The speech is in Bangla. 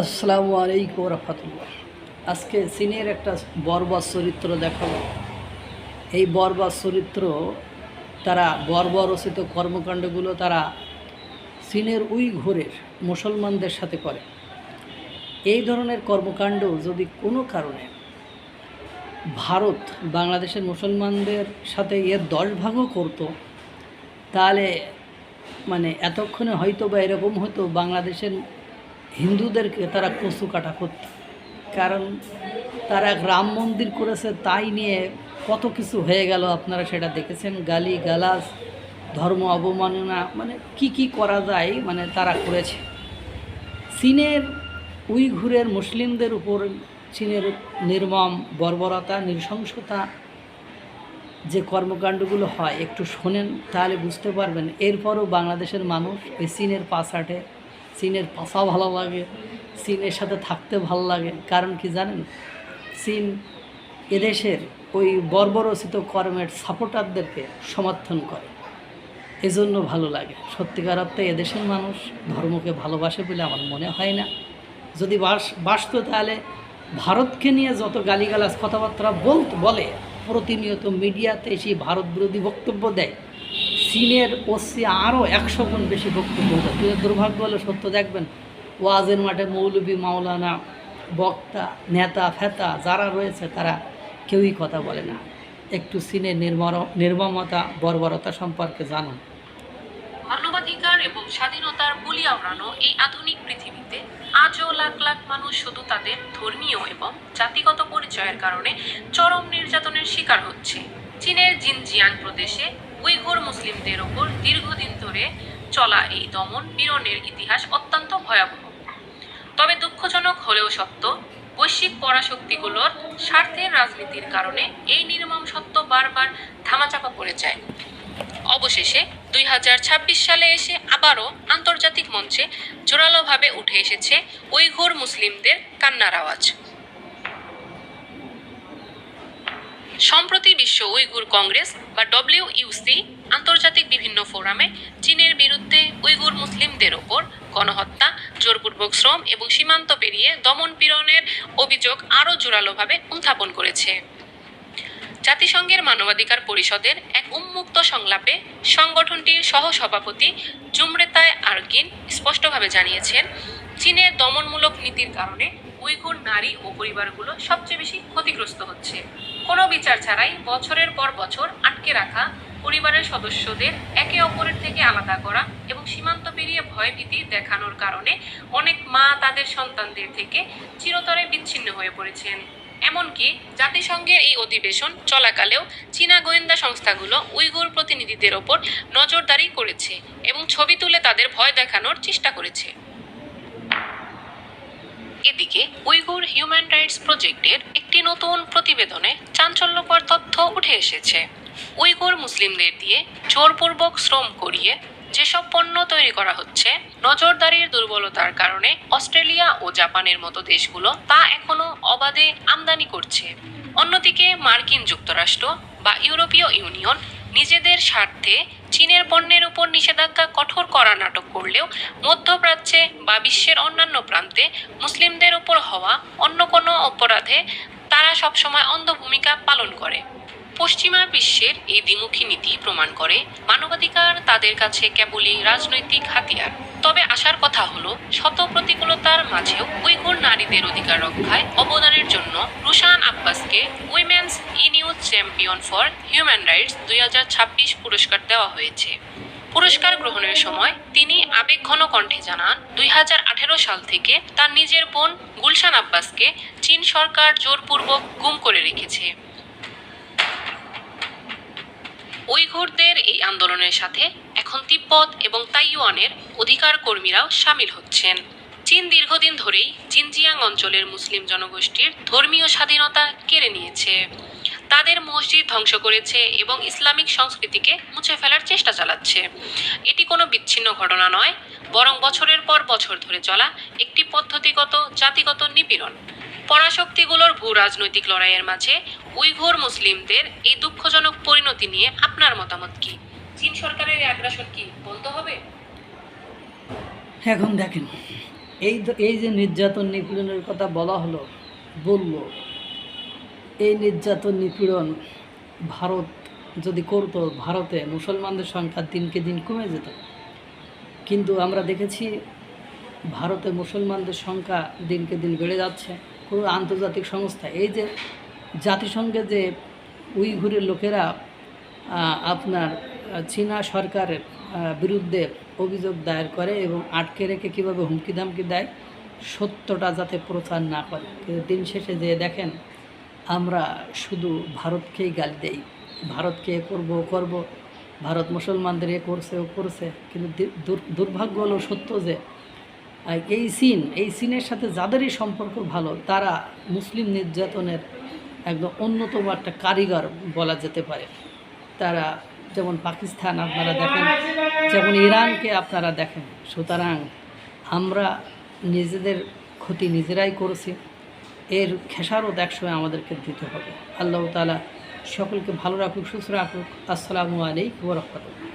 আসসালামু আলাইকুম রহমতুল্লাহ। আজকে চীনের একটা বর্বর চরিত্র দেখাবো। এই বর্বর চরিত্র তারা বর্বরচিত কর্মকাণ্ডগুলো তারা চীনের উইঘুরের মুসলমানদের সাথে করে। এই ধরনের কর্মকাণ্ড যদি কোনো কারণে ভারত বাংলাদেশের মুসলমানদের সাথে এর 10 ভাগও করতো, তাহলে এতক্ষণে হয়তো বা এরকম হতো, বাংলাদেশের হিন্দুদেরকে তারা কচু কাটা করত। কারণ তারা রাম মন্দির করেছে, তাই নিয়ে কত কিছু হয়ে গেল, আপনারা সেটা দেখেছেন। গালি গালাজ, ধর্ম অবমাননা, কি কি করা যায় তারা করেছে। চীনের উইঘুরের মুসলিমদের উপর চীনের নির্মম বর্বরতা, নৃশংসতা, যে কর্মকাণ্ডগুলো হয় একটু শোনেন, তাহলে বুঝতে পারবেন। এরপরও বাংলাদেশের মানুষ এই চীনের পাশাটে, চীনের পাশা ভালো লাগে, চীনের সাথে থাকতে ভালো লাগে। কারণ কি জানেন, চীন এদেশের ওই বর্বরচিত কর্মের সাপোর্টারদেরকে সমর্থন করে, এজন্য ভালো লাগে। সত্যিকার অর্থে এদেশের মানুষ ধর্মকে ভালোবাসে বলে আমার মনে হয় না। যদি বাসতো, তাহলে ভারতকে নিয়ে যত গালিগালাজ কথাবার্তা বলে, প্রতিনিয়ত মিডিয়াতে এসে ভারত বিরোধী বক্তব্য দেয়, চীনের ওসি আরও 100 গুণ বেশি বক্তব্য দেয়। দুর্ভাগ্য হলে সত্য দেখবেন, ওয়াজের মাঠে মৌলবী, মাওলানা, বক্তা, নেতা ফেতা যারা রয়েছে, তারা কেউই কথা বলে না। একটু চীনের নির্মমতা, বর্বরতা সম্পর্কে জানুন। মানবাধিকার এবং স্বাধীনতার বুলি আওড়ানো এই আধুনিক পৃথিবীতে আজও লাখ লাখ মানুষ শুধু তাদের ধর্মীয় এবং জাতিগত পরিচয়ের কারণে চরম নির্যাতনের শিকার হচ্ছে। চীনের জিনজিয়াং প্রদেশে উইঘুর মুসলিমদের ওপর দীর্ঘদিন ধরে চলা এই দমন পীড়নের ইতিহাস অত্যন্ত ভয়াবহ। তবে দুঃখজনক হলেও সত্য, বৈশ্বিক পরাশক্তিগুলোর স্বার্থের রাজনীতির কারণে এই নির্মম সত্য বারবার ধামাচাপা পড়ে যায়। অবশেষে 2026 সালে এসে আবারও আন্তর্জাতিক মঞ্চে জোরালোভাবে উঠে এসেছে উইঘুর মুসলিমদের কান্নার আওয়াজ। সম্প্রতি বিশ্ব উইঘুর কংগ্রেস বা WUC আন্তর্জাতিক বিভিন্ন ফোরামে চীনের বিরুদ্ধে উইঘুর মুসলিমদের ওপর গণহত্যা, জোরপূর্বক শ্রম এবং সীমান্ত পেরিয়ে দমন পীড়নের অভিযোগ আরও জোরালোভাবে উত্থাপন করেছে। জাতিসংঘের মানবাধিকার পরিষদের এক উন্মুক্ত সংলাপে সংগঠনটির সহসভাপতি জুমরেতায় আরগিন স্পষ্টভাবে জানিয়েছেন, চীনের দমনমূলক নীতির কারণে উইঘুর নারী ও পরিবারগুলো সবচেয়ে বেশি ক্ষতিগ্রস্ত হচ্ছে। কোনো বিচার ছাড়াই বছরের পর বছর আটকে রাখা, পরিবারের সদস্যদের একে অপরের থেকে আলাদা করা এবং সীমান্ত পেরিয়ে ভয়ভীতি দেখানোর কারণে অনেক মা তাদের সন্তানদের থেকে চিরতরে বিচ্ছিন্ন হয়ে পড়েছেন। এমনকি জাতিসংঘের এই অধিবেশন চলাকালেও চীনা গোয়েন্দা সংস্থাগুলো উইঘুর প্রতিনিধিদের ওপর নজরদারি করেছে এবং ছবি তুলে তাদের ভয় দেখানোর চেষ্টা করেছে। এদিকে উইঘুর হিউম্যান রাইটস প্রজেক্টের একটি নতুন প্রতিবেদনে চাঞ্চল্যকর তথ্য উঠে এসেছে। উইঘুর মুসলিমদের দিয়ে জোরপূর্বক শ্রম করিয়ে যেসব পণ্য তৈরি করা হচ্ছে, নজরদারির দুর্বলতার কারণে অস্ট্রেলিয়া ও জাপানের মতো দেশগুলো তা এখনো অবাধে আমদানি করছে। অন্যদিকে মার্কিন যুক্তরাষ্ট্র বা ইউরোপীয় ইউনিয়ন নিজেদের স্বার্থে চীনের পণ্যের উপর নিষেধাজ্ঞা কঠোর করার নাটক করলেও মধ্যপ্রাচ্যে বা বিশ্বের অন্যান্য প্রান্তে মুসলিমদের উপর হওয়া অন্য কোনো অপরাধে তারা সবসময় অন্ধ ভূমিকা পালন করে। পশ্চিমা বিশ্বের এই দ্বিমুখী নীতি প্রমাণ করে মানবাধিকার তাদের কাছে কেবলই রাজনৈতিক হাতিয়ার। তবে আশার কথা হলো, শত প্রতিকূলতার মাঝেও উইঘুর নারীদের অধিকার রক্ষায় অবদানের জন্য রুশান আব্বাসকে women's eNews champion for human rights 2026 পুরস্কার দেওয়া হয়েছে। পুরস্কার গ্রহণের সময় তিনি আবেগঘন কণ্ঠে জানান, 2018 সাল থেকে তার নিজের বোন গুলশান আব্বাসকে চীন সরকার জোরপূর্বক গুম করে রেখেছে। উইঘুরদের এই আন্দোলনের সাথে এখন তিব্বত এবং তাইওয়ানের অধিকার কর্মীরাও সামিল হচ্ছেন। চীন দীর্ঘদিন ধরেই জিনজিয়াং অঞ্চলের মুসলিম জনগোষ্ঠীর ধর্মীয় স্বাধীনতা কেড়ে নিয়েছে, তাদের মসজিদ ধ্বংস করেছে এবং ইসলামিক সংস্কৃতিকে মুছে ফেলার চেষ্টা চালাচ্ছে। এটি কোনো বিচ্ছিন্ন ঘটনা নয়, বরং বছরের পর বছর ধরে চলা একটি পদ্ধতিগত জাতিগত নিপীড়ন। পরাশক্তিগুলোর ভূ রাজনৈতিক লড়াইয়ের মাঝে উইঘুর মুসলিমদের এই দুঃখজনক পরিণতি নিয়ে আপনার মতামত কি? চীন সরকারের আগ্রাসন কি বন্ধ হবে? এখন দেখেন, এই যে নির্যাতন নিপীড়নের কথা বলল, এই নির্যাতন নিপীড়ন ভারত যদি করতো, ভারতে মুসলমানদের সংখ্যা দিনকে দিন কমে যেত। কিন্তু আমরা দেখেছি ভারতে মুসলমানদের সংখ্যা দিনকে দিন বেড়ে যাচ্ছে। কোনো আন্তর্জাতিক সংস্থা, এই যে জাতিসংঘে যে উইঘুরের লোকেরা আপনার চীনা সরকারের বিরুদ্ধে অভিযোগ দায়ের করে এবং আটকে রেখে কীভাবে হুমকি ধামকি দেয়, সত্যটা যাতে প্রচার না করে। কিন্তু দিন শেষে যে দেখেন আমরা শুধু ভারতকেই গালি দেই, ভারতকে এ করবো ও করবো, ভারত মুসলমানদের এ করছে ও করছে। কিন্তু দুর্ভাগ্য হলো সত্য যে এই চীনের সাথে যাদেরই সম্পর্ক ভালো, তারা মুসলিম নির্যাতনের একদম অন্যতম একটা কারিগর বলা যেতে পারে। তারা যেমন পাকিস্তান আপনারা দেখেন, যেমন ইরানকে আপনারা দেখেন। সুতরাং আমরা নিজেদের ক্ষতি নিজেরাই করেছি, এর খেসারত একসময় আমাদেরকে দিতে হবে। আল্লাহ তাআলা সকলকে ভালো রাখুক, সুস্থ রাখুক। আসসালামু আলাইকুম ওয়া রাহমাতুল্লাহ।